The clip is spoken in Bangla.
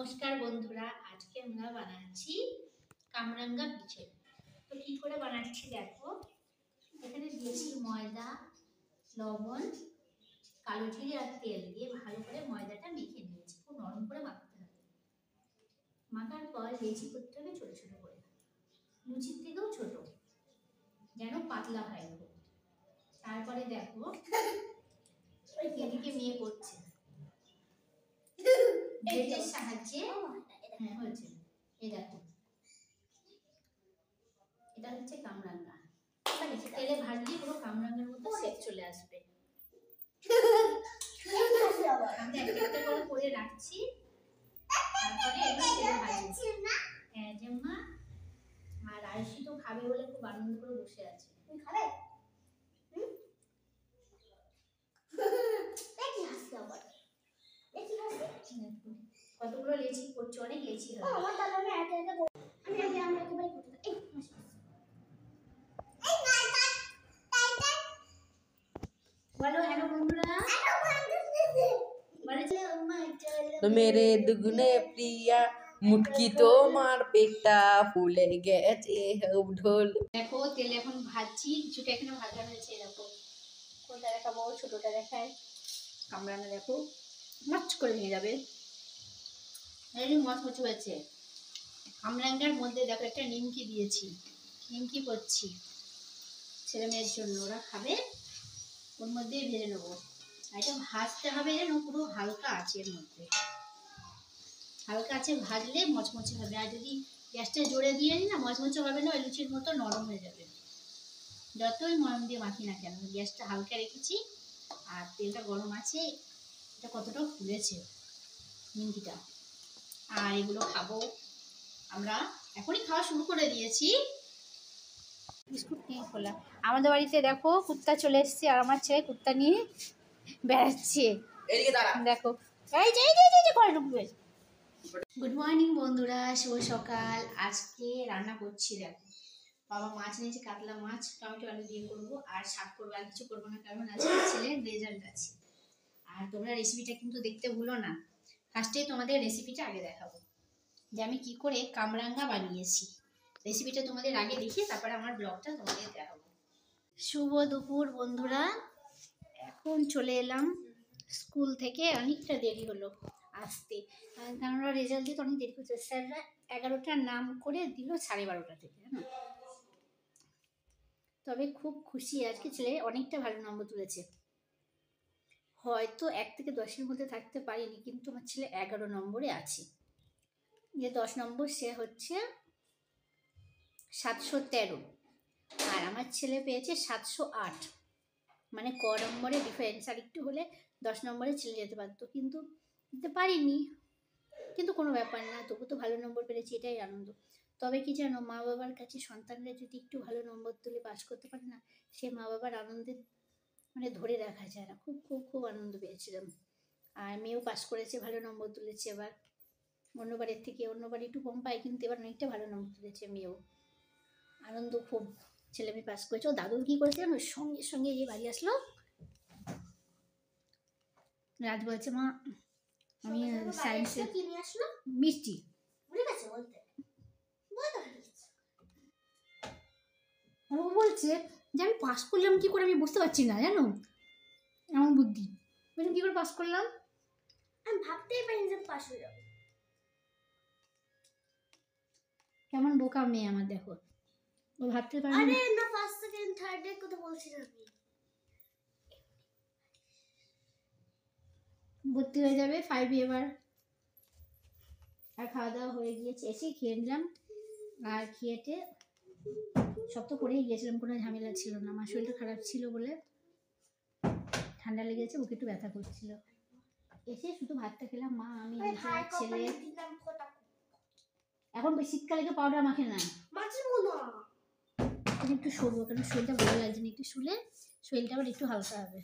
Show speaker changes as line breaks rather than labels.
নমস্কার বন্ধুরা, আজকে আমরা বানাচ্ছি কামরাঙ্গা পিঠে। তো কি করে বানাচ্ছি দেখো। এখানে দিয়েছি ময়দা, লবণ, কালো জিরে আর তেল দিয়ে ভালো করে ময়দাটা মেখে নিয়েছি। খুব নরম করে মাখতে হবে। মাখার পর লেচি করতে হবে ছোট ছোট করে, লুচির থেকেও ছোট, যেন পাতলা হয়। তারপরে দেখো এদিকে মেয়ে করছে ব্লেডের সাহায্যে। হ্যাঁ হয়েছে, এই দেখো এটা হচ্ছে কামরাঙ্গা। তেলে ভাজলে পুরো কামরাঙ্গার মতো শেপ চলে আসবে। আমি একটা একটা করে রাখছি, তারপরে এগুলো তেলে ভাজছি। হ্যাঁ জেম্মা, আর আয়ুষি তো খাবে বলে খুব আনন্দ করে বসে আছে। তুমি খাবে? কতগুলো লেচি করছো, অনেক লেচি হবে। আমার দাদা আমি একা একা আমি একেবারে করতে এই বলো হ্যালো বন্ধুরা।
तो मेरे दुगने प्रिया मुटकी तो मार पेटा फूले গেছে ঢোল।
দেখো তেলে এখন ভাজছি, কিছুটা এখানে ভাজা হয়েছে। দেখো কোনটা দেখাবো, ছোটটা দেখায়। কামরাঙ্গা দেখো মচ করে ভেঙে যাবে, এই মচমচ হয়েছে। কামরাঙ্গার মধ্যে দেখো একটা নিমকি দিয়েছি, নিমকি করছি ছেলে মেয়ের জন্য, ওরা খাবে। ওর মধ্যে ভেজে নেবো। এটা ভাজতে হবে যেন পুরো হালকা আঁচের মধ্যে, হালকা আছে ভাজলে মচমচে হবে। আর যদি গ্যাসটা জোরে দিয়ে নিই না, মচমচে হবে না, ওই লুচির মতো নরম হয়ে যাবে। যতই মরম দিয়ে মাখি না কেন, গ্যাসটা হালকা রেখেছি আর তেলটা গরম আছে। এটা কতটা ফুলেছে নিমকিটা। আর এগুলো খাবো আমরা, এখনই খাওয়া শুরু করে দিয়েছি। বিস্কুট নিয়ে খোলা। আমাদের বাড়িতে দেখো কুত্তা চলে এসছে, আর আমার ছেলে কুত্তা নিয়ে বেড়াচ্ছে। দেখো এই যে ঘরে ঢুকবে। গুড মর্নিং বন্ধুরা, শুভ সকাল। আজকে রান্না করছি। দেখো বাবা মাছ নিয়েছে, কাতলা মাছ, টমেটো আলু দিয়ে করবো, আর শাক করবো। আর কিছু করবো না, কারণ আজকে ছেলের রেজাল্ট আছে। আর তোমরা রেসিপিটা কিন্তু দেখতে ভুলো না। ফার্স্টেই তোমাদের রেসিপিটা আগে দেখাবো, যে আমি কি করে কামরাঙ্গা বানিয়েছি। রেসিপিটা তোমাদের আগে দেখিয়ে তারপরে আমার ব্লগটা তোমাদের দেখাবো। শুভ দুপুর বন্ধুরা, এখন চলে এলাম স্কুল থেকে। অনেকটা দেরি হলো আসতে, কারণ ওরা রেজাল্ট দিতে অনেক দেরি করছে। স্যাররা 11টার নাম করে দিল 12:30 থেকে। হ্যাঁ, তবে খুব খুশি আজকে, ছেলে অনেকটা ভালো নম্বর তুলেছে। হয়তো 1 থেকে 10-এর মধ্যে থাকতে পারিনি, কিন্তু আমার ছেলে 11 নম্বরে আছে। যে 10 নম্বর সে হচ্ছে 713, আর আমার ছেলে পেয়েছে 708। মানে ক নম্বরে ডিফারেন্স। আর একটু হলে 10 নম্বরে ছেলে যেতে পারতো, কিন্তু দিতে পারিনি। কিন্তু কোনো ব্যাপার না, তবু তো ভালো নম্বর পেরেছি, এটাই আনন্দ। তবে কি জানো, মা বাবার কাছে সন্তানরা যদি একটু ভালো নম্বর তুলে পাস করতে পারে না, সে মা বাবার আনন্দে মানে ধরে রাখা যায় না। খুব খুব খুব আনন্দ পেয়েছিলাম। আর মেয়েও পাস করেছে, ভালো নম্বর তুলেছে। এবার অন্যবারের থেকে, অন্যবার একটু কম পাই, কিন্তু এবার অনেকটা ভালো নম্বর তুলেছে মেয়েও। আনন্দ খুব, ছেলে মেয়ে পাস করেছে। ও দাদুর কী করেছে জানো, সঙ্গে সঙ্গে যে বাড়ি আসলো, রাজ বলছে মা আমি সায়েন্সে মিষ্টি ও বলছে যে আমি পাস করলাম কি করে, আমি বুঝতে পারছি না জানো, এমন বুদ্ধি। বললাম কি করে পাস করলাম, আমি ভাবতেই পারিনি যে পাস হয়ে যাবে। কেমন বোকা মেয়ে আমার, দেখো ও ভাবতে পারে। আরে না, ফার্স্ট সেকেন্ড থার্ড এর কথা বলছি না, আমি ভর্তি হয়ে যাবে 5 এবার। আর খাওয়া দাওয়া হয়ে গিয়েছে, এসে খেয়ে নিলাম। আর খেয়েতে সব তো করেই গিয়েছিলাম, কোনো ঝামেলা ছিল না। আমার শরীরটা খারাপ ছিল বলে ঠান্ডা লেগেছে, বুকে একটু ব্যথা করছিল। এসে শুধু ভাতটা খেলাম, মা আমি ছেলে। এখন শীতকালে কেউ পাউডার মাখে না, একটু শোবো, কারণ শরীরটা ভালো লাগছে না। একটু শুলে শরীরটা আবার একটু হালকা হবে।